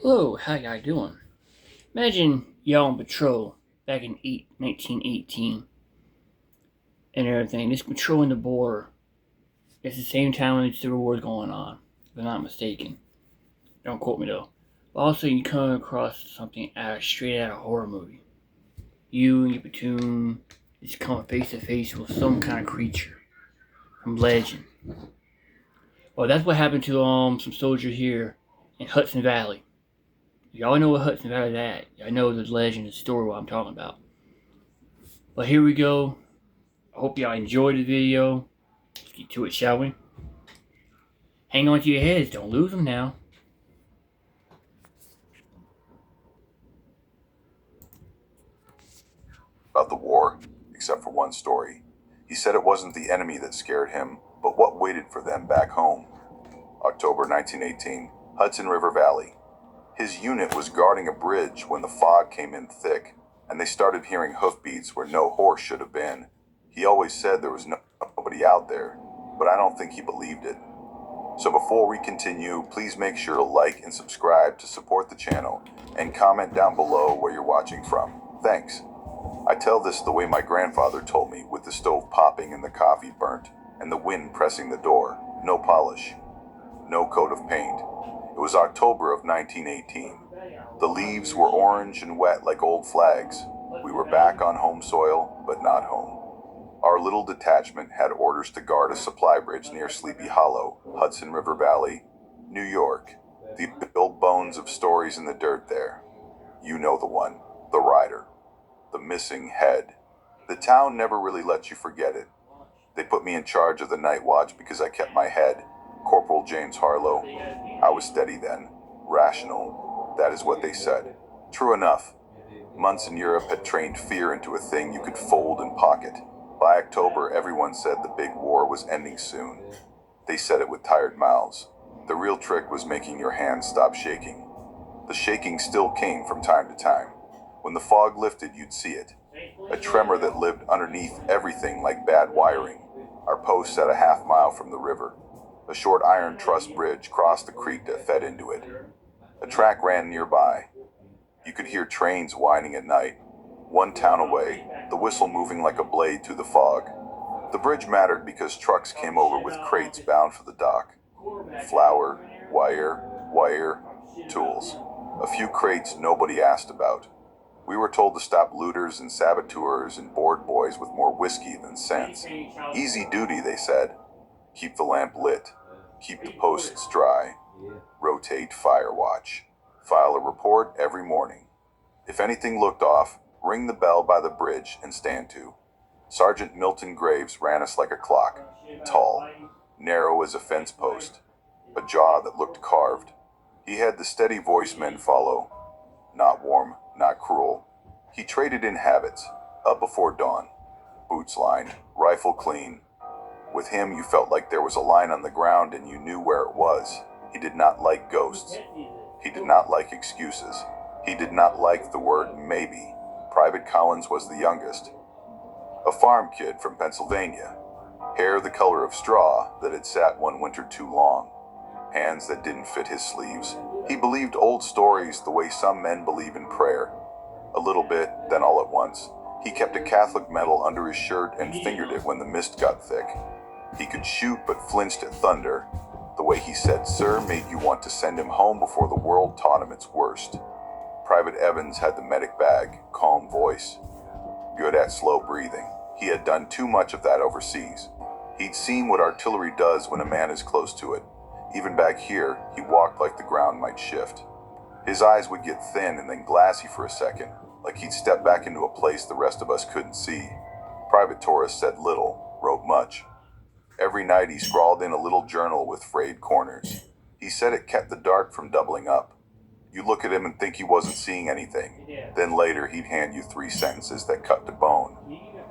Hello, how y'all doing? Imagine y'all on patrol back in 1918 and everything, just patrolling the border. It's the same time when the Civil War is going on, if I'm not mistaken. Don't quote me though. But also, you come across something straight out of a horror movie. You and your platoon just come face to face with some kind of creature from legend. Well, that's what happened to some soldiers here in Hudson Valley. Y'all know what Hudson Valley is at. Y'all know the legend, the story, what I'm talking about. But here we go. I hope y'all enjoyed the video. Let's get to it, shall we? Hang on to your heads, don't lose them now. About the war, except for one story. He said it wasn't the enemy that scared him, but what waited for them back home. October 1918, Hudson River Valley. His unit was guarding a bridge when the fog came in thick, and they started hearing hoofbeats where no horse should have been. He always said there was nobody out there, but I don't think he believed it. So before we continue, please make sure to like and subscribe to support the channel, and comment down below where you're watching from. Thanks. I tell this the way my grandfather told me, with the stove popping and the coffee burnt, and the wind pressing the door. No polish, no coat of paint. It was October of 1918. The leaves were orange and wet like old flags. We were back on home soil, but not home. Our little detachment had orders to guard a supply bridge near Sleepy Hollow, Hudson River Valley, New York. The old bones of stories in the dirt there. You know the one, the rider. The missing head. The town never really lets you forget it. They put me in charge of the night watch because I kept my head. Corporal James Harlow. I was steady then. Rational. That is what they said. True enough. Months in Europe had trained fear into a thing you could fold and pocket. By October, everyone said the big war was ending soon. They said it with tired mouths. The real trick was making your hands stop shaking. The shaking still came from time to time. When the fog lifted, you'd see it. A tremor that lived underneath everything like bad wiring. Our post sat a half mile from the river. A short iron truss bridge crossed the creek that fed into it. A track ran nearby. You could hear trains whining at night. One town away, the whistle moving like a blade through the fog. The bridge mattered because trucks came over with crates bound for the dock. Flour, wire, tools. A few crates nobody asked about. We were told to stop looters and saboteurs and board boys with more whiskey than sense. Easy duty, they said. Keep the lamp lit. Keep the posts dry. Rotate fire watch. File a report every morning. If anything looked off, ring the bell by the bridge and stand to. Sergeant Milton Graves ran us like a clock. Tall, narrow as a fence post. A jaw that looked carved. He had the steady voice men follow. Not warm, not cruel. He traded in habits, up before dawn. Boots lined, rifle clean. With him, you felt like there was a line on the ground and you knew where it was. He did not like ghosts. He did not like excuses. He did not like the word maybe. Private Collins was the youngest. A farm kid from Pennsylvania. Hair the color of straw that had sat one winter too long. Hands that didn't fit his sleeves. He believed old stories the way some men believe in prayer. A little bit, then all at once. He kept a Catholic medal under his shirt and fingered it when the mist got thick. He could shoot but flinched at thunder. The way he said sir made you want to send him home before the world taught him its worst. Private Evans had the medic bag, calm voice. Good at slow breathing. He had done too much of that overseas. He'd seen what artillery does when a man is close to it. Even back here, he walked like the ground might shift. His eyes would get thin and then glassy for a second, like he'd stepped back into a place the rest of us couldn't see. Private Torres said little, wrote much. Every night he scrawled in a little journal with frayed corners. He said it kept the dark from doubling up. You look at him and think he wasn't seeing anything. Then later he'd hand you 3 sentences that cut to bone.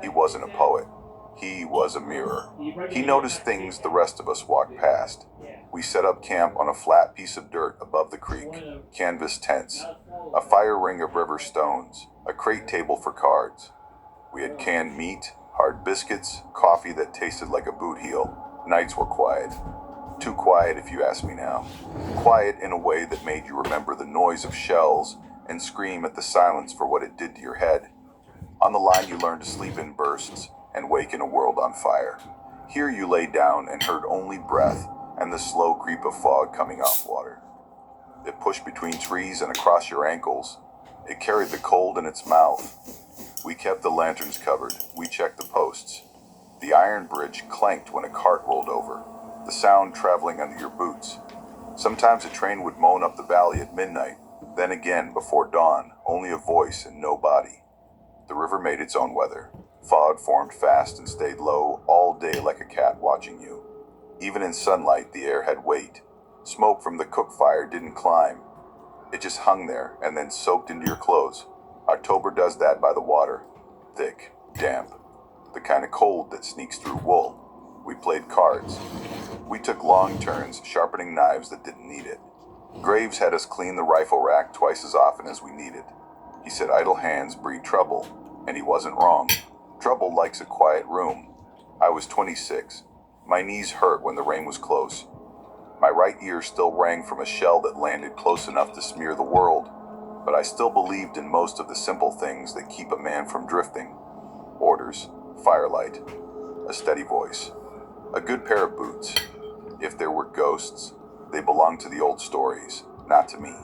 He wasn't a poet. He was a mirror. He noticed things the rest of us walked past. We set up camp on a flat piece of dirt above the creek. Canvas tents. A fire ring of river stones. A crate table for cards. We had canned meat, hard biscuits, coffee that tasted like a boot heel. Nights were quiet. Too quiet if you ask me now. Quiet in a way that made you remember the noise of shells and scream at the silence for what it did to your head. On the line you learned to sleep in bursts and wake in a world on fire. Here you lay down and heard only breath and the slow creep of fog coming off water. It pushed between trees and across your ankles. It carried the cold in its mouth. We kept the lanterns covered. We checked the posts. The iron bridge clanked when a cart rolled over, the sound traveling under your boots. Sometimes a train would moan up the valley at midnight, then again before dawn, only a voice and no body. The river made its own weather. Fog formed fast and stayed low all day like a cat watching you. Even in sunlight, the air had weight. Smoke from the cook fire didn't climb. It just hung there and then soaked into your clothes. October does that by the water. Thick, damp. The kind of cold that sneaks through wool. We played cards. We took long turns sharpening knives that didn't need it. Graves had us clean the rifle rack twice as often as we needed. He said idle hands breed trouble, and he wasn't wrong. Trouble likes a quiet room. I was 26. My knees hurt when the rain was close. My right ear still rang from a shell that landed close enough to smear the world, but I still believed in most of the simple things that keep a man from drifting. Orders, firelight, a steady voice, a good pair of boots. If there were ghosts, they belonged to the old stories, not to me.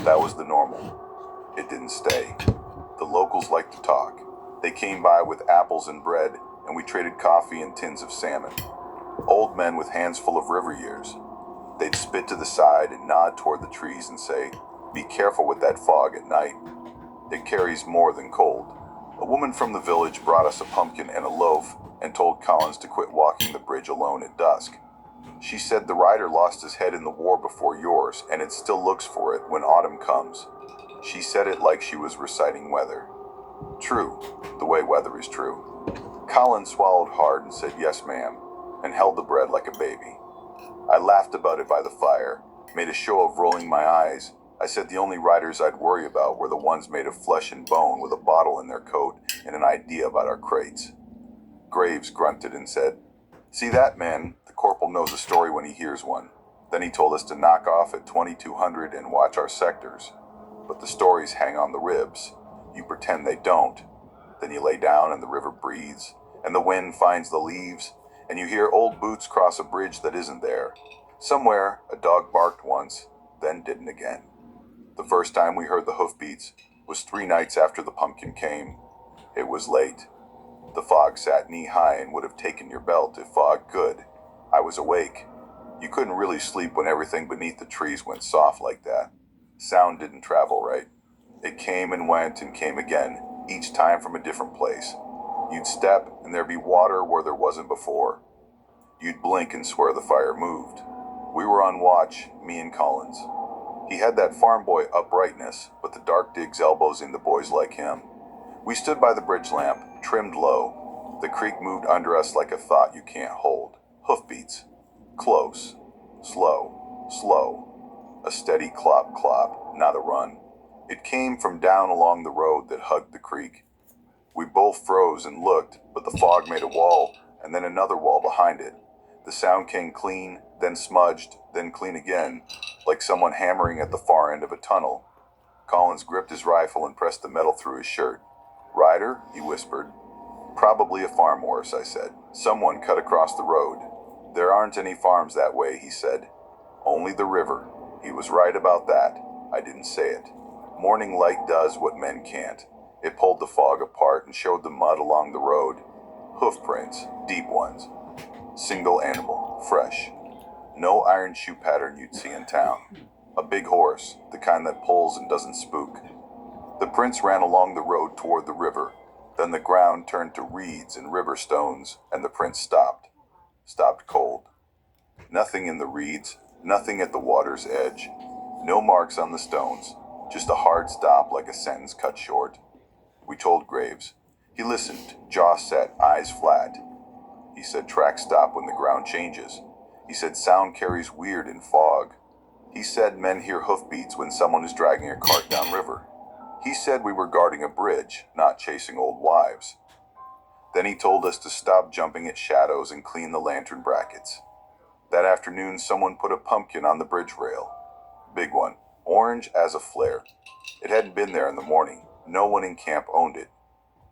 That was the normal. It didn't stay. The locals liked to talk. They came by with apples and bread, and we traded coffee and tins of salmon. Old men with hands full of river years. They'd spit to the side and nod toward the trees and say, "Be careful with that fog at night. It carries more than cold." A woman from the village brought us a pumpkin and a loaf and told Collins to quit walking the bridge alone at dusk. She said the rider lost his head in the war before yours, and it still looks for it when autumn comes. She said it like she was reciting weather. True, the way weather is true. Collins swallowed hard and said yes ma'am, and held the bread like a baby. I laughed about it by the fire, made a show of rolling my eyes. I said the only riders I'd worry about were the ones made of flesh and bone with a bottle in their coat and an idea about our crates. Graves grunted and said, "See that, man? The corporal knows a story when he hears one." Then he told us to knock off at 2200 and watch our sectors. But the stories hang on the ribs. You pretend they don't. Then you lay down and the river breathes, and the wind finds the leaves, and you hear old boots cross a bridge that isn't there. Somewhere, a dog barked once, then didn't again. The first time we heard the hoofbeats was 3 nights after the pumpkin came. It was late. The fog sat knee-high and would have taken your belt if fog could. I was awake. You couldn't really sleep when everything beneath the trees went soft like that. Sound didn't travel right. It came and went and came again, each time from a different place. You'd step and there'd be water where there wasn't before. You'd blink and swear the fire moved. We were on watch, me and Collins. He had that farm boy uprightness, but the dark digs elbows into boys like him. We stood by the bridge lamp, trimmed low. The creek moved under us like a thought you can't hold. Hoofbeats. Close. Slow. Slow. A steady clop clop, not a run. It came from down along the road that hugged the creek. We both froze and looked, but the fog made a wall, and then another wall behind it. The sound came clean, then smudged, then clean again, like someone hammering at the far end of a tunnel. Collins gripped his rifle and pressed the metal through his shirt. "Rider?" he whispered. "Probably a farm horse," I said. "Someone cut across the road." "There aren't any farms that way," he said. "Only the river." He was right about that. I didn't say it. Morning light does what men can't. It pulled the fog apart and showed the mud along the road. Hoof prints, deep ones. Single animal, fresh. No iron shoe pattern you'd see in town. A big horse, the kind that pulls and doesn't spook. The prints ran along the road toward the river. Then the ground turned to reeds and river stones, and the prints stopped. Stopped cold. Nothing in the reeds, nothing at the water's edge. No marks on the stones, just a hard stop like a sentence cut short. We told Graves. He listened, jaw set, eyes flat. He said tracks stop when the ground changes. He said sound carries weird in fog. He said men hear hoofbeats when someone is dragging a cart downriver. He said we were guarding a bridge, not chasing old wives. Then he told us to stop jumping at shadows and clean the lantern brackets. That afternoon, someone put a pumpkin on the bridge rail. Big one, orange as a flare. It hadn't been there in the morning. No one in camp owned it.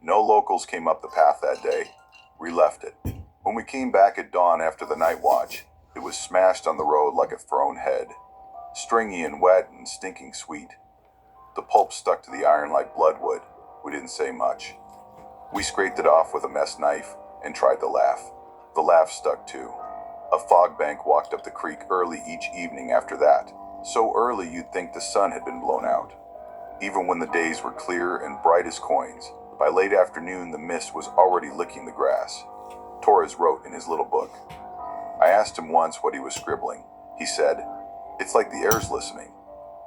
No locals came up the path that day. We left it. When we came back at dawn after the night watch, it was smashed on the road like a thrown head. Stringy and wet and stinking sweet. The pulp stuck to the iron like bloodwood. We didn't say much. We scraped it off with a mess knife and tried to laugh. The laugh stuck too. A fog bank walked up the creek early each evening after that. So early you'd think the sun had been blown out. Even when the days were clear and bright as coins, by late afternoon the mist was already licking the grass. Torres wrote in his little book. I asked him once what he was scribbling. He said, "It's like the air's listening."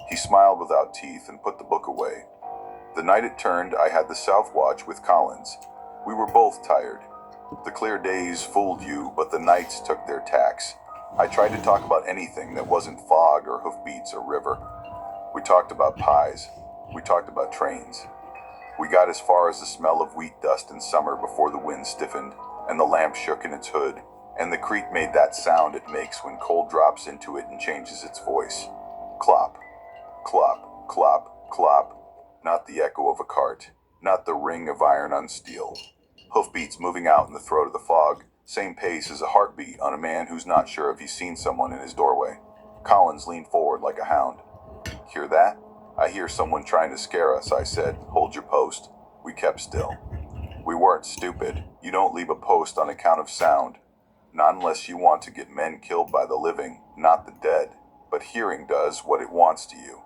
He smiled without teeth and put the book away. The night it turned, I had the South Watch with Collins. We were both tired. The clear days fooled you, but the nights took their tax. I tried to talk about anything that wasn't fog or hoofbeats or river. We talked about pies. We talked about trains. We got as far as the smell of wheat dust in summer before the wind stiffened and the lamp shook in its hood, and the creek made that sound it makes when cold drops into it and changes its voice. Clop, clop, clop, clop. Not the echo of a cart, not the ring of iron on steel. Hoofbeats moving out in the throat of the fog, same pace as a heartbeat on a man who's not sure if he's seen someone in his doorway. Collins leaned forward like a hound. Hear that? I hear someone trying to scare us, I said. Hold your post. We kept still. We weren't stupid. You don't leave a post on account of sound. Not unless you want to get men killed by the living, not the dead. But hearing does what it wants to you.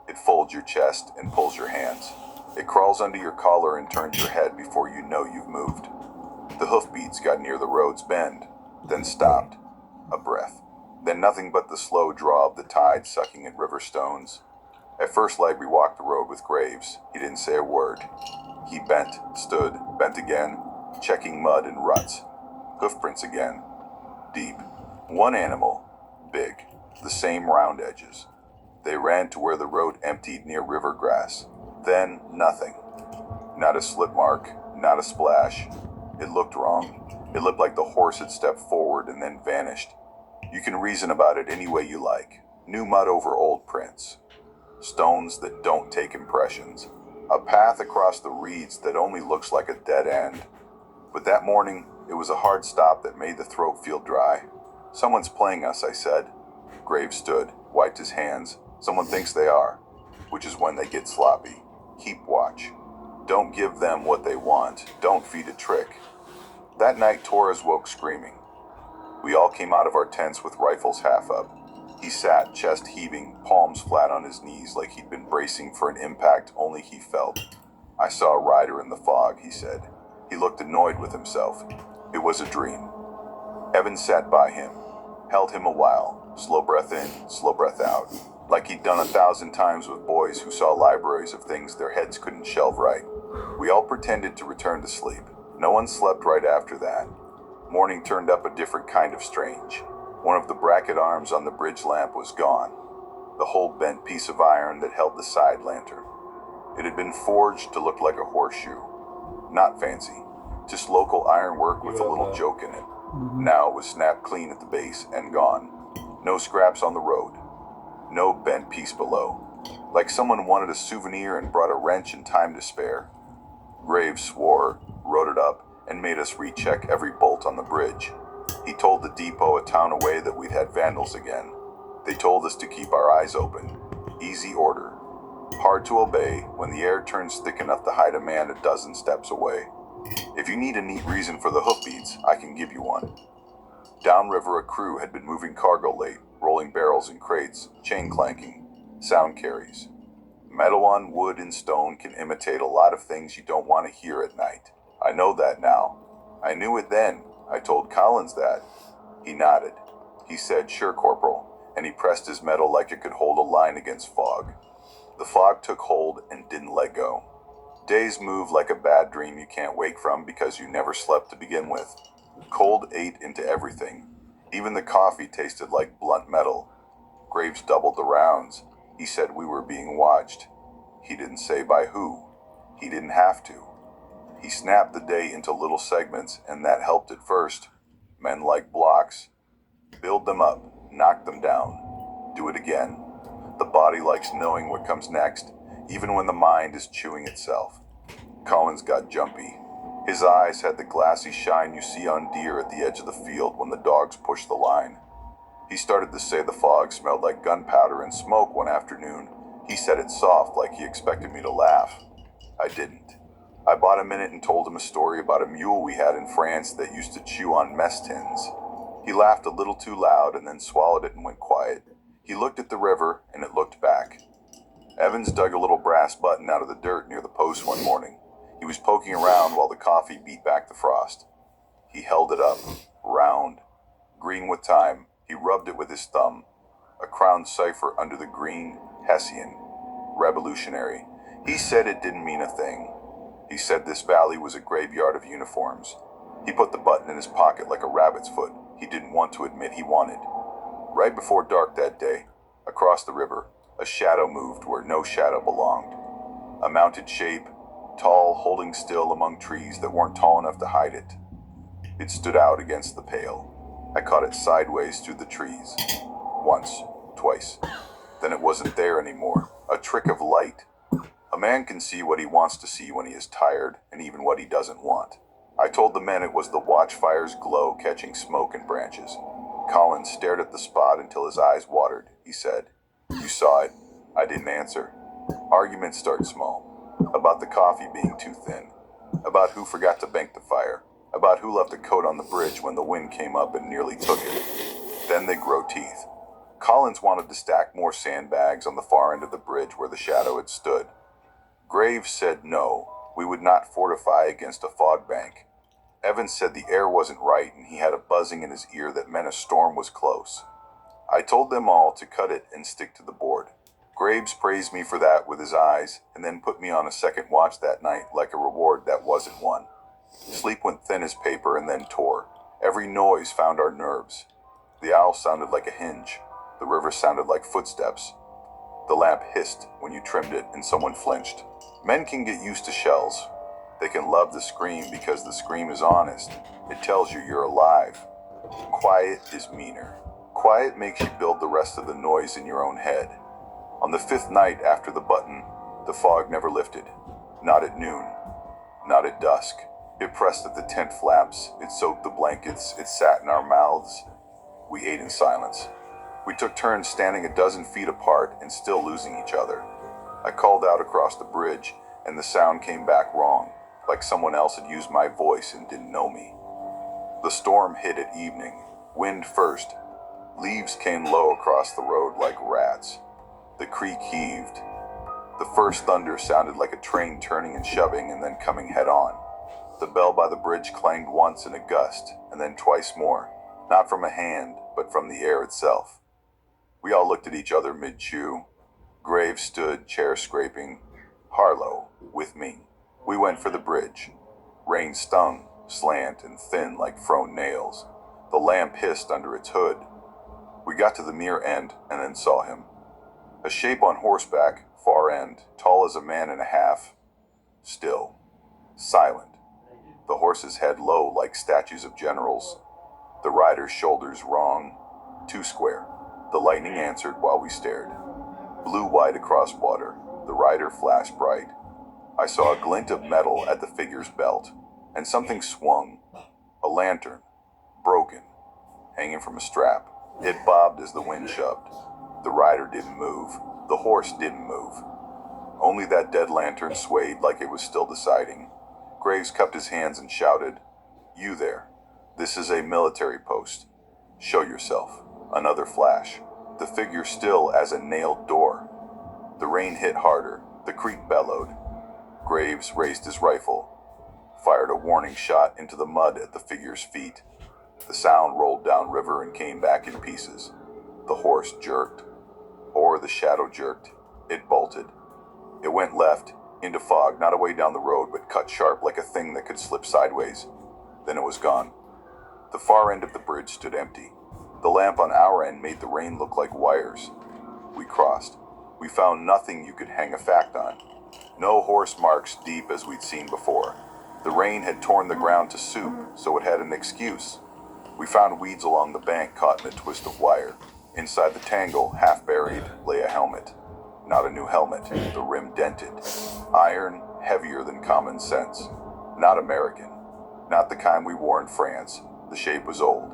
It folds your chest and pulls your hands. It crawls under your collar and turns your head before you know you've moved. The hoofbeats got near the road's bend, then stopped. A breath. Then nothing but the slow draw of the tide sucking at river stones. At first light we walked the road with Graves. He didn't say a word. He bent, stood, bent again, checking mud and ruts. Hoofprints again. Deep. One animal. Big. The same round edges. They ran to where the road emptied near river grass. Then nothing. Not a slip mark, not a splash. It looked wrong. It looked like the horse had stepped forward and then vanished. You can reason about it any way you like. New mud over old prints. Stones that don't take impressions. A path across the reeds that only looks like a dead end. But that morning, it was a hard stop that made the throat feel dry. Someone's playing us, I said. Graves stood, wiped his hands. Someone thinks they are, which is when they get sloppy. Keep watch. Don't give them what they want. Don't feed a trick. That night, Torres woke screaming. We all came out of our tents with rifles half up. He sat, chest heaving, palms flat on his knees like he'd been bracing for an impact only he felt. I saw a rider in the fog, he said. He looked annoyed with himself. It was a dream. Evan sat by him, held him a while, slow breath in, slow breath out, like he'd done 1,000 times with boys who saw libraries of things their heads couldn't shelve right. We all pretended to return to sleep. No one slept right after that. Morning turned up a different kind of strange. One of the bracket arms on the bridge lamp was gone. The whole bent piece of iron that held the side lantern. It had been forged to look like a horseshoe. Not fancy, just local ironwork with a little joke in it. Now it was snapped clean at the base and gone. No scraps on the road. No bent piece below. Like someone wanted a souvenir and brought a wrench and time to spare. Graves swore, wrote it up, and made us recheck every bolt on the bridge. He told the depot a town away that we'd had vandals again. They told us to keep our eyes open. Easy order. Hard to obey when the air turns thick enough to hide a man a dozen steps away. If you need a neat reason for the hoofbeats, I can give you one. Downriver, a crew had been moving cargo late, rolling barrels and crates, chain clanking, sound carries. Metal on wood and stone can imitate a lot of things you don't want to hear at night. I know that now. I knew it then. I told Collins that. He nodded. He said, "Sure, Corporal," and he pressed his metal like it could hold a line against fog. The fog took hold and didn't let go. Days move like a bad dream you can't wake from because you never slept to begin with. Cold ate into everything. Even the coffee tasted like blunt metal. Graves doubled the rounds. He said we were being watched. He didn't say by who. He didn't have to. He snapped the day into little segments, and that helped at first. Men like blocks. Build them up, knock them down, do it again. The body likes knowing what comes next, even when the mind is chewing itself. Collins got jumpy. His eyes had the glassy shine you see on deer at the edge of the field when the dogs push the line. He started to say the fog smelled like gunpowder and smoke one afternoon. He said it soft like he expected me to laugh. I didn't. I bought him in it and told him a story about a mule we had in France that used to chew on mess tins. He laughed a little too loud and then swallowed it and went quiet. He looked at the river and it looked back. Evans dug a little brass button out of the dirt near the post one morning. He was poking around while the coffee beat back the frost. He held it up, round, green with time. He rubbed it with his thumb. A crowned cipher under the green, Hessian, revolutionary. He said it didn't mean a thing. He said this valley was a graveyard of uniforms. He put the button in his pocket like a rabbit's foot. He didn't want to admit he wanted. Right before dark that day, across the river, a shadow moved where no shadow belonged. A mounted shape, tall, holding still among trees that weren't tall enough to hide it. It stood out against the pale. I caught it sideways through the trees. Once, twice. Then it wasn't there anymore. A trick of light. A man can see what he wants to see when he is tired, and even what he doesn't want. I told the men it was the watchfire's glow catching smoke and branches. Collins stared at the spot until his eyes watered. He said, "You saw it." I didn't answer. Arguments start small. About the coffee being too thin. About who forgot to bank the fire. About who left a coat on the bridge when the wind came up and nearly took it. Then they grow teeth. Collins wanted to stack more sandbags on the far end of the bridge where the shadow had stood. Graves said no, we would not fortify against a fog bank. Evans said the air wasn't right and he had a buzzing in his ear that meant a storm was close. I told them all to cut it and stick to the board. Graves praised me for that with his eyes and then put me on a second watch that night like a reward that wasn't one. Sleep went thin as paper and then tore. Every noise found our nerves. The owl sounded like a hinge. The river sounded like footsteps. The lamp hissed when you trimmed it and someone flinched. Men can get used to shells. They can love the scream because the scream is honest. It tells you you're alive. Quiet is meaner. Quiet makes you build the rest of the noise in your own head. On the 5th night after the button, the fog never lifted. Not at noon. Not at dusk. It pressed at the tent flaps. It soaked the blankets. It sat in our mouths. We ate in silence. We took turns standing a dozen feet apart and still losing each other. I called out across the bridge, and the sound came back wrong, like someone else had used my voice and didn't know me. The storm hit at evening, wind first. Leaves came low across the road like rats. The creek heaved. The first thunder sounded like a train turning and shoving and then coming head on. The bell by the bridge clanged once in a gust, and then twice more, not from a hand, but from the air itself. We all looked at each other mid-chew. Graves stood, chair scraping. Harlow, with me. We went for the bridge. Rain stung, slant and thin like thrown nails. The lamp hissed under its hood. We got to the near end and then saw him. A shape on horseback, far end, tall as a man and a half. Still. Silent. The horse's head low like statues of generals. The rider's shoulders wrong. Too square. The lightning answered while we stared. Blue white across water. The rider flashed bright. I saw a glint of metal at the figure's belt, and something swung. A lantern. Broken. Hanging from a strap. It bobbed as the wind shoved. The rider didn't move. The horse didn't move. Only that dead lantern swayed like it was still deciding. Graves cupped his hands and shouted, "You there. This is a military post. Show yourself." Another flash. The figure still as a nailed door. The rain hit harder. The creek bellowed. Graves raised his rifle, fired a warning shot into the mud at the figure's feet. The sound rolled down river and came back in pieces. The horse jerked, or the shadow jerked. It bolted. It went left, into fog, not away down the road, but cut sharp like a thing that could slip sideways. Then it was gone. The far end of the bridge stood empty. The lamp on our end made the rain look like wires. We crossed. We found nothing you could hang a fact on. No horse marks deep as we'd seen before. The rain had torn the ground to soup, so it had an excuse. We found weeds along the bank caught in a twist of wire. Inside the tangle, half buried, lay a helmet. Not a new helmet, the rim dented. Iron, heavier than common sense. Not American. Not the kind we wore in France. The shape was old.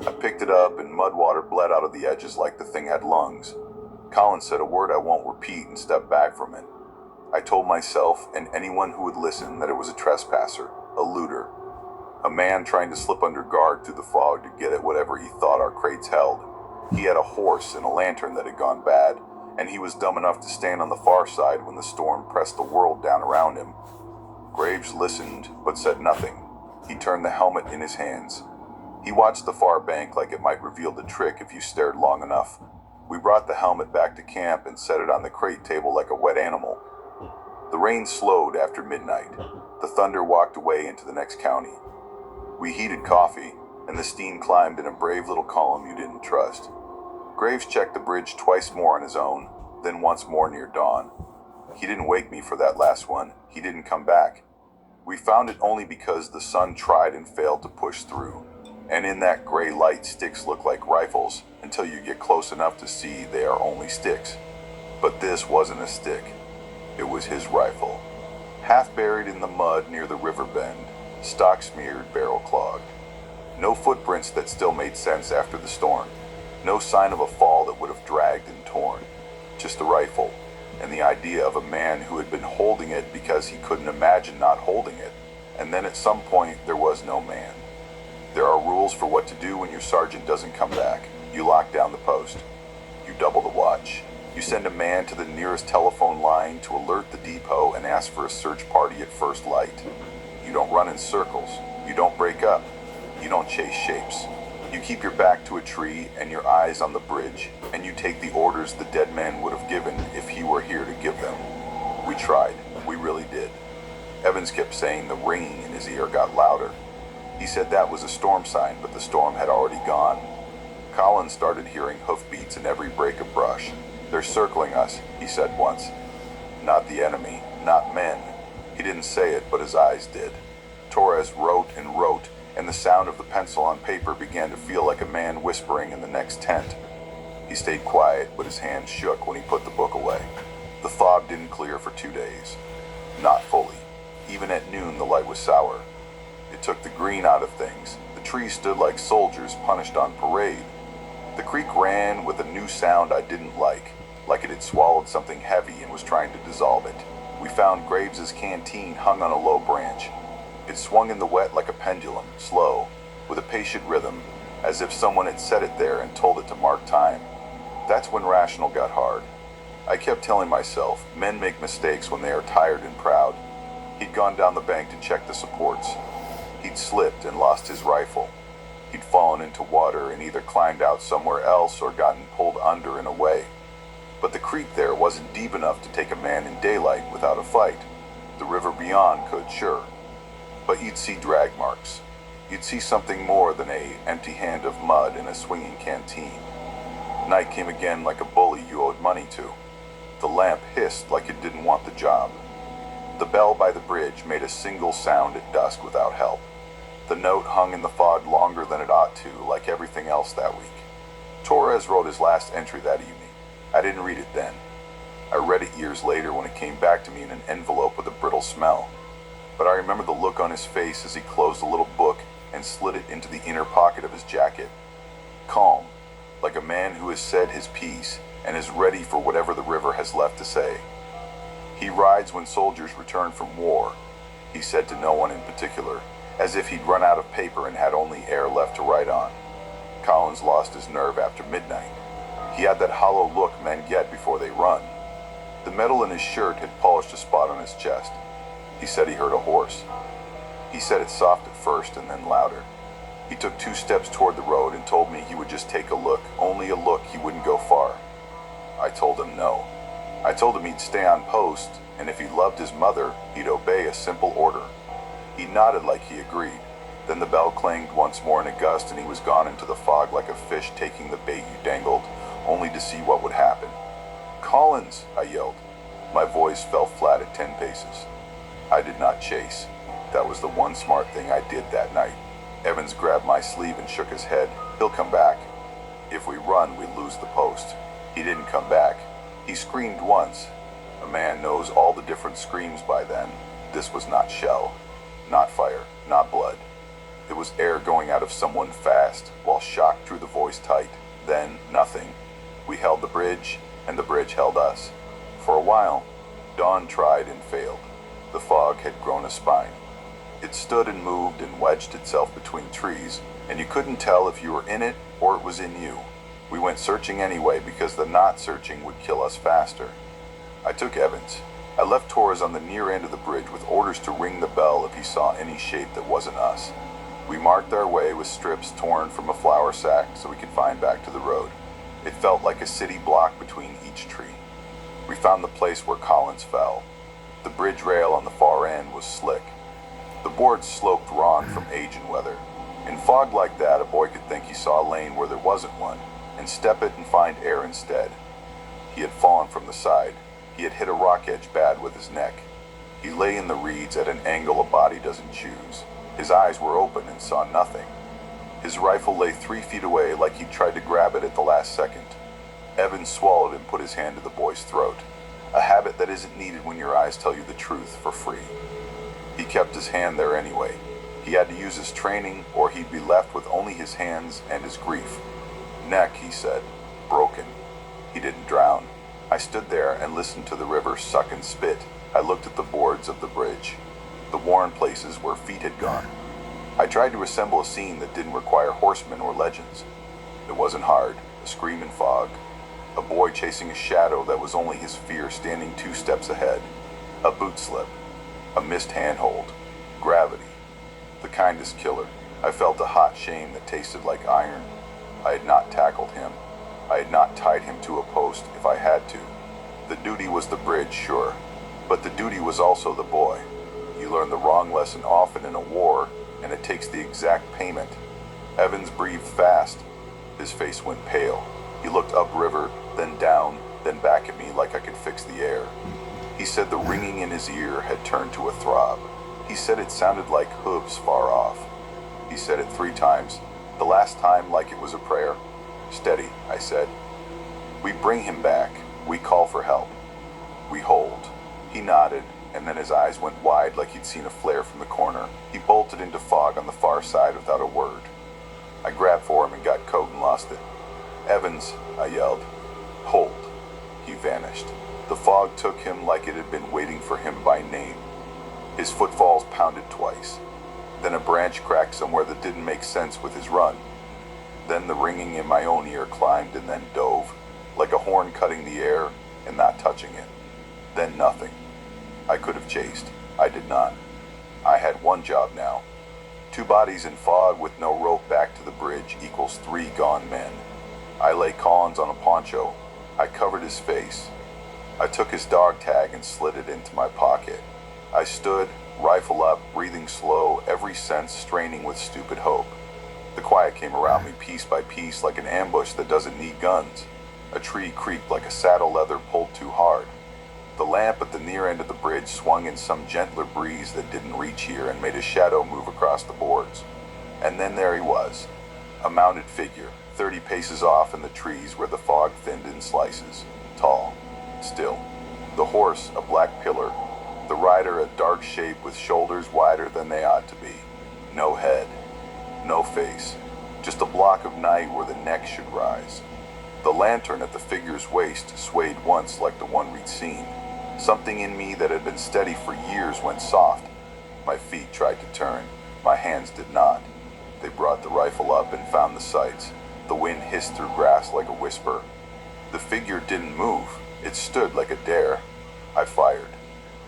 I picked it up and mud water bled out of the edges like the thing had lungs. Colin said a word I won't repeat and stepped back from it. I told myself and anyone who would listen that it was a trespasser, a looter. A man trying to slip under guard through the fog to get at whatever he thought our crates held. He had a horse and a lantern that had gone bad, and he was dumb enough to stand on the far side when the storm pressed the world down around him. Graves listened, but said nothing. He turned the helmet in his hands. He watched the far bank like it might reveal the trick if you stared long enough. We brought the helmet back to camp and set it on the crate table like a wet animal. The rain slowed after midnight. The thunder walked away into the next county. We heated coffee, and the steam climbed in a brave little column you didn't trust. Graves checked the bridge twice more on his own, then once more near dawn. He didn't wake me for that last one. He didn't come back. We found it only because the sun tried and failed to push through. And in that gray light, sticks look like rifles until you get close enough to see they are only sticks. But this wasn't a stick. It was his rifle. Half buried in the mud near the river bend, stock smeared, barrel clogged. No footprints that still made sense after the storm. No sign of a fall that would have dragged and torn. Just the rifle, and the idea of a man who had been holding it because he couldn't imagine not holding it. And then at some point, there was no man. There are rules for what to do when your sergeant doesn't come back. You lock down the post. You double the watch. You send a man to the nearest telephone line to alert the depot and ask for a search party at first light. You don't run in circles. You don't break up. You don't chase shapes. You keep your back to a tree and your eyes on the bridge, and you take the orders the dead man would have given if he were here to give them. We tried. We really did. Evans kept saying the ringing in his ear got louder. He said that was a storm sign, but the storm had already gone. Colin started hearing hoofbeats in every break of brush. They're circling us, he said once. Not the enemy, not men. He didn't say it, but his eyes did. Torres wrote and wrote, and the sound of the pencil on paper began to feel like a man whispering in the next tent. He stayed quiet, but his hands shook when he put the book away. The fog didn't clear for 2 days. Not fully. Even at noon, the light was sour. It took the green out of things. The trees stood like soldiers punished on parade. The creek ran with a new sound I didn't like it had swallowed something heavy and was trying to dissolve it. We found Graves's canteen hung on a low branch. It swung in the wet like a pendulum, slow, with a patient rhythm, as if someone had set it there and told it to mark time. That's when rational got hard. I kept telling myself, men make mistakes when they are tired and proud. He'd gone down the bank to check the supports. He'd slipped and lost his rifle. He'd fallen into water and either climbed out somewhere else or gotten pulled under and away. But the creek there wasn't deep enough to take a man in daylight without a fight. The river beyond could, sure. But you'd see drag marks. You'd see something more than a empty hand of mud in a swinging canteen. Night came again like a bully you owed money to. The lamp hissed like it didn't want the job. The bell by the bridge made a single sound at dusk without help. The note hung in the fog longer than it ought to, like everything else that week. Torres wrote his last entry that evening. I didn't read it then. I read it years later when it came back to me in an envelope with a brittle smell. But I remember the look on his face as he closed the little book and slid it into the inner pocket of his jacket. Calm, like a man who has said his piece and is ready for whatever the river has left to say. He rides when soldiers return from war, he said to no one in particular, as if he'd run out of paper and had only air left to write on. Collins lost his nerve after midnight. He had that hollow look men get before they run. The metal in his shirt had polished a spot on his chest. He said he heard a horse. He said it soft at first and then louder. He took 2 steps toward the road and told me he would just take a look, only a look, he wouldn't go far. I told him no. I told him he'd stay on post, and if he loved his mother, he'd obey a simple order. He nodded like he agreed. Then the bell clanged once more in a gust and he was gone into the fog like a fish taking the bait you dangled, only to see what would happen. Collins, I yelled. My voice fell flat at 10 paces. I did not chase. That was the one smart thing I did that night. Evans grabbed my sleeve and shook his head. He'll come back. If we run, we lose the post. He didn't come back. He screamed once. A man knows all the different screams by then. This was not shell, not fire, not blood. It was air going out of someone fast, while shock drew the voice tight. Then, nothing. We held the bridge, and the bridge held us. For a while, dawn tried and failed. The fog had grown a spine. It stood and moved and wedged itself between trees, and you couldn't tell if you were in it or it was in you. We went searching anyway because the not searching would kill us faster. I took Evans. I left Torres on the near end of the bridge with orders to ring the bell if he saw any shape that wasn't us. We marked our way with strips torn from a flour sack so we could find back to the road. It felt like a city block between each tree. We found the place where Collins fell. The bridge rail on the far end was slick. The boards sloped raw from age and weather. In fog like that, a boy could think he saw a lane where there wasn't one, and step it and find air instead. He had fallen from the side. He had hit a rock edge bad with his neck. He lay in the reeds at an angle a body doesn't choose. His eyes were open and saw nothing. His rifle lay 3 feet away like he'd tried to grab it at the last second. Evans swallowed and put his hand to the boy's throat. A habit that isn't needed when your eyes tell you the truth for free. He kept his hand there anyway. He had to use his training or he'd be left with only his hands and his grief. Neck, he said, broken. He didn't drown. I stood there and listened to the river suck and spit. I looked at the boards of the bridge, the worn places where feet had gone. I tried to assemble a scene that didn't require horsemen or legends. It wasn't hard. A scream in fog. A boy chasing a shadow that was only his fear standing 2 steps ahead. A boot slip. A missed handhold. Gravity. The kindest killer. I felt a hot shame that tasted like iron. I had not tackled him. I had not tied him to a post if I had to. The duty was the bridge, sure. But the duty was also the boy. You learn the wrong lesson often in a war, and it takes the exact payment. Evans breathed fast. His face went pale. He looked upriver, then down, then back at me like I could fix the air. He said the ringing in his ear had turned to a throb. He said it sounded like hooves far off. He said it 3 times, the last time like it was a prayer. Steady, I said. We bring him back. We call for help. We hold. He nodded, and then his eyes went wide like he'd seen a flare from the corner. He bolted into fog on the far side without a word. I grabbed for him and got coat and lost it. Evans, I yelled. Hold. He vanished. The fog took him like it had been waiting for him by name. His footfalls pounded twice. Then a branch cracked somewhere that didn't make sense with his run. Then the ringing in my own ear climbed and then dove, like a horn cutting the air and not touching it. Then nothing. I could have chased. I did not. I had one job now. 2 bodies in fog with no rope back to the bridge equals 3 gone men. I lay Collins on a poncho. I covered his face. I took his dog tag and slid it into my pocket. I stood, rifle up, breathing slow, every sense straining with stupid hope. The quiet came around me piece by piece like an ambush that doesn't need guns. A tree creaked like a saddle leather pulled too hard. The lamp at the near end of the bridge swung in some gentler breeze that didn't reach here and made a shadow move across the boards. And then there he was, a mounted figure, 30 paces off in the trees where the fog thinned in slices. Tall, still. The horse, a black pillar. The rider, a dark shape with shoulders wider than they ought to be. No head. No face. Just a block of night where the neck should rise. The lantern at the figure's waist swayed once like the one we'd seen. Something in me that had been steady for years went soft. My feet tried to turn. My hands did not. They brought the rifle up and found the sights. The wind hissed through grass like a whisper. The figure didn't move. It stood like a dare. I fired.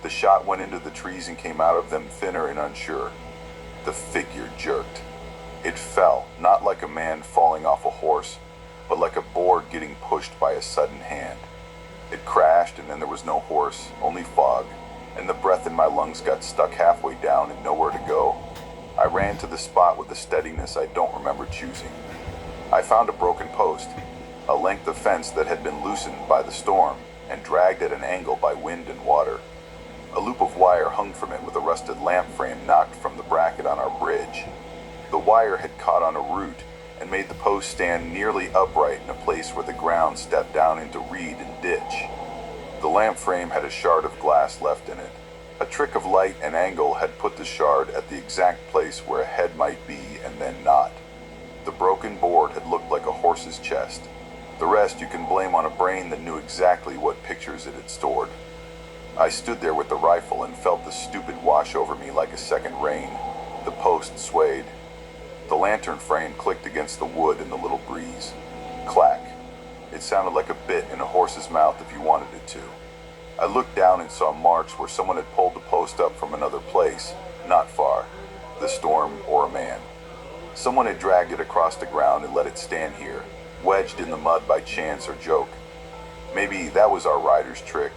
The shot went into the trees and came out of them thinner and unsure. The figure jerked. It fell, not like a man falling off a horse, but like a board getting pushed by a sudden hand. It crashed and then there was no horse, only fog, and the breath in my lungs got stuck halfway down and nowhere to go. I ran to the spot with a steadiness I don't remember choosing. I found a broken post, a length of fence that had been loosened by the storm and dragged at an angle by wind and water. A loop of wire hung from it with a rusted lamp frame knocked from the bracket on our bridge. The wire had caught on a root and made the post stand nearly upright in a place where the ground stepped down into reed and ditch. The lamp frame had a shard of glass left in it. A trick of light and angle had put the shard at the exact place where a head might be and then not. The broken board had looked like a horse's chest. The rest you can blame on a brain that knew exactly what pictures it had stored. I stood there with the rifle and felt the stupid wash over me like a second rain. The post swayed. The lantern frame clicked against the wood in the little breeze. Clack. It sounded like a bit in a horse's mouth if you wanted it to. I looked down and saw marks where someone had pulled the post up from another place, not far. The storm or a man. Someone had dragged it across the ground and let it stand here, wedged in the mud by chance or joke. Maybe that was our rider's trick.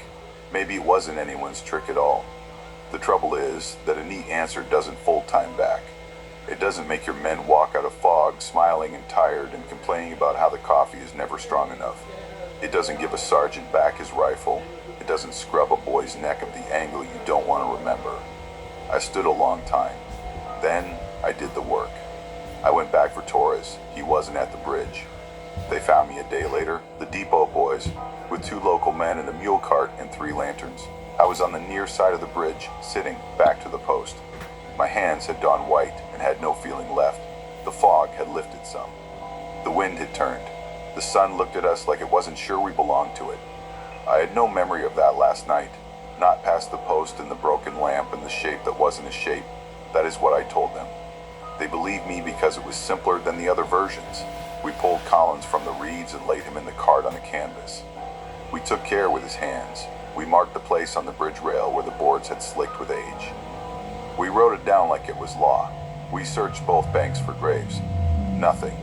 Maybe it wasn't anyone's trick at all. The trouble is that a neat answer doesn't fold time back. It doesn't make your men walk out of fog smiling and tired and complaining about how the coffee is never strong enough. It doesn't give a sergeant back his rifle. It doesn't scrub a boy's neck at the angle you don't want to remember. I stood a long time. Then I did the work. I went back for Torres. He wasn't at the bridge. They found me a day later, the depot boys, with 2 local men and a mule cart and 3 lanterns. I was on the near side of the bridge, sitting back to the post. My hands had gone white and had no feeling left. The fog had lifted some. The wind had turned. The sun looked at us like it wasn't sure we belonged to it. I had no memory of that last night, not past the post and the broken lamp and the shape that wasn't a shape. That is what I told them. They believed me because it was simpler than the other versions. We pulled Collins from the reeds and laid him in the cart on a canvas. We took care with his hands. We marked the place on the bridge rail where the boards had slicked with age. We wrote it down like it was law. We searched both banks for graves. Nothing.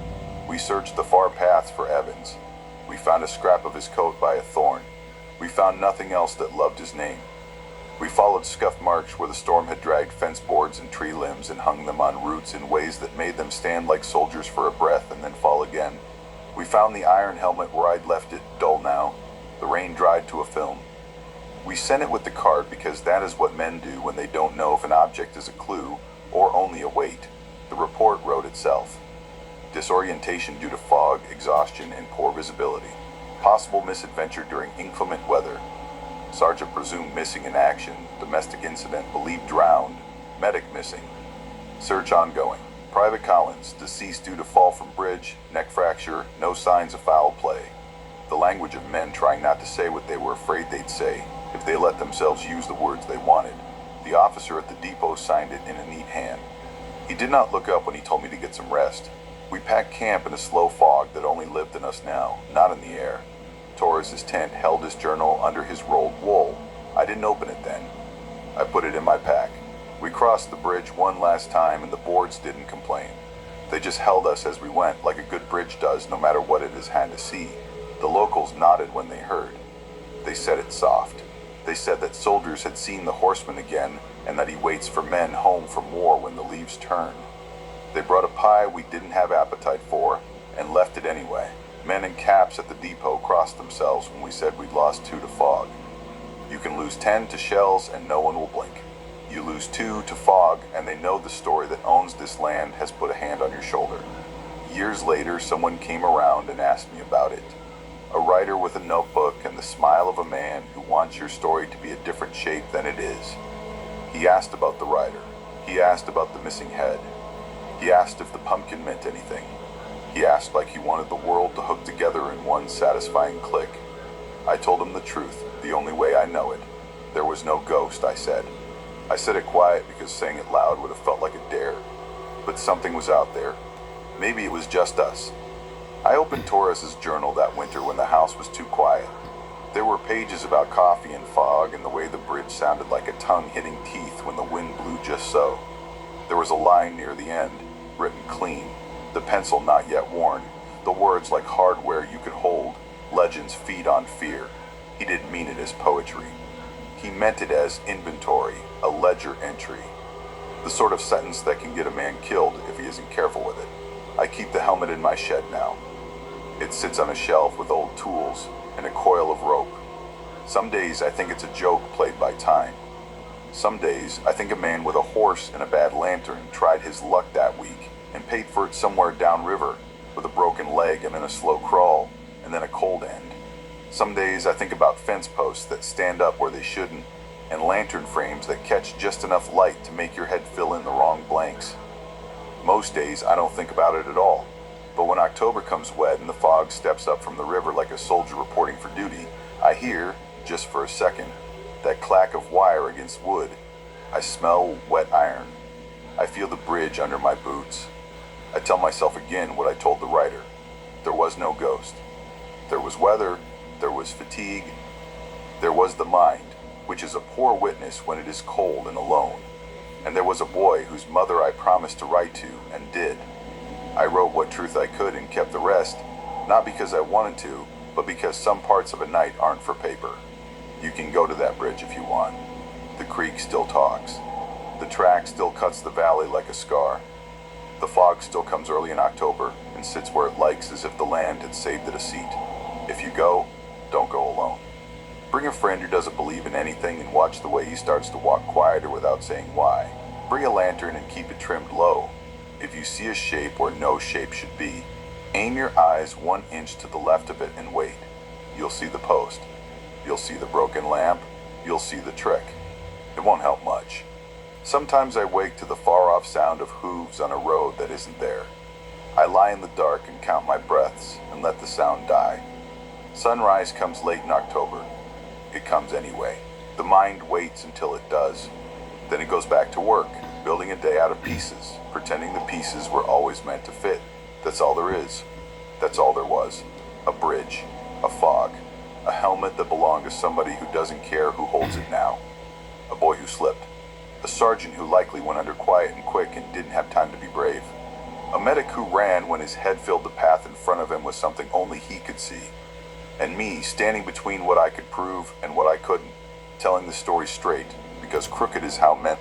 We searched the far paths for Evans. We found a scrap of his coat by a thorn. We found nothing else that loved his name. We followed scuffed marks where the storm had dragged fence boards and tree limbs and hung them on roots in ways that made them stand like soldiers for a breath and then fall again. We found the iron helmet where I'd left it, dull now. The rain dried to a film. We sent it with the cart because that is what men do when they don't know if an object is a clue or only a weight. The report wrote itself. Disorientation due to fog, exhaustion, and poor visibility. Possible misadventure during inclement weather. Sergeant presumed missing in action. Domestic incident believed drowned. Medic missing. Search ongoing. Private Collins, deceased due to fall from bridge, neck fracture, no signs of foul play. The language of men trying not to say what they were afraid they'd say if they let themselves use the words they wanted. The officer at the depot signed it in a neat hand. He did not look up when he told me to get some rest. We packed camp in a slow fog that only lived in us now, not in the air. Torres' tent held his journal under his rolled wool. I didn't open it then. I put it in my pack. We crossed the bridge one last time and the boards didn't complain. They just held us as we went, like a good bridge does no matter what it has had to see. The locals nodded when they heard. They said it soft. They said that soldiers had seen the horseman again and that he waits for men home from war when the leaves turn. They brought a pie we didn't have appetite for and left it anyway. Men in caps at the depot crossed themselves when we said we'd lost 2 to fog. You can lose 10 to shells and no one will blink. You lose 2 to fog and they know the story that owns this land has put a hand on your shoulder. Years later, someone came around and asked me about it. A writer with a notebook and the smile of a man who wants your story to be a different shape than it is. He asked about the rider. He asked about the missing head. He asked if the pumpkin meant anything. He asked like he wanted the world to hook together in one satisfying click. I told him the truth, the only way I know it. There was no ghost, I said. I said it quiet because saying it loud would have felt like a dare. But something was out there. Maybe it was just us. I opened Torres' journal that winter when the house was too quiet. There were pages about coffee and fog and the way the bridge sounded like a tongue hitting teeth when the wind blew just so. There was a line near the end, written clean, the pencil not yet worn, the words like hardware you could hold, legends feed on fear. He didn't mean it as poetry. He meant it as inventory, a ledger entry. The sort of sentence that can get a man killed if he isn't careful with it. I keep the helmet in my shed now. It sits on a shelf with old tools and a coil of rope. Some days I think it's a joke played by time. Some days I think a man with a horse and a bad lantern tried his luck that week and paid for it somewhere downriver with a broken leg and then a slow crawl and then a cold end. Some days I think about fence posts that stand up where they shouldn't and lantern frames that catch just enough light to make your head fill in the wrong blanks. Most days I don't think about it at all. But when October comes wet and the fog steps up from the river like a soldier reporting for duty, I hear, just for a second, that clack of wire against wood. I smell wet iron. I feel the bridge under my boots. I tell myself again what I told the writer. There was no ghost. There was weather, there was fatigue, there was the mind, which is a poor witness when it is cold and alone. And there was a boy whose mother I promised to write to, and did. I wrote what truth I could and kept the rest, not because I wanted to, but because some parts of a night aren't for paper. You can go to that bridge if you want. The creek still talks. The track still cuts the valley like a scar. The fog still comes early in October and sits where it likes as if the land had saved it a seat. If you go, don't go alone. Bring a friend who doesn't believe in anything and watch the way he starts to walk quieter without saying why. Bring a lantern and keep it trimmed low. If you see a shape where no shape should be, aim your eyes 1 inch to the left of it and wait. You'll see the post. You'll see the broken lamp. You'll see the trick. It won't help much. Sometimes I wake to the far-off sound of hooves on a road that isn't there. I lie in the dark and count my breaths and let the sound die. Sunrise comes late in October. It comes anyway. The mind waits until it does. Then it goes back to work, building a day out of pieces, pretending the pieces were always meant to fit. That's all there is. That's all there was. A bridge, a fog, a helmet that belonged to somebody who doesn't care who holds it now. A boy who slipped. A sergeant who likely went under quiet and quick and didn't have time to be brave. A medic who ran when his head filled the path in front of him with something only he could see. And me standing between what I could prove and what I couldn't, telling the story straight, because crooked is how men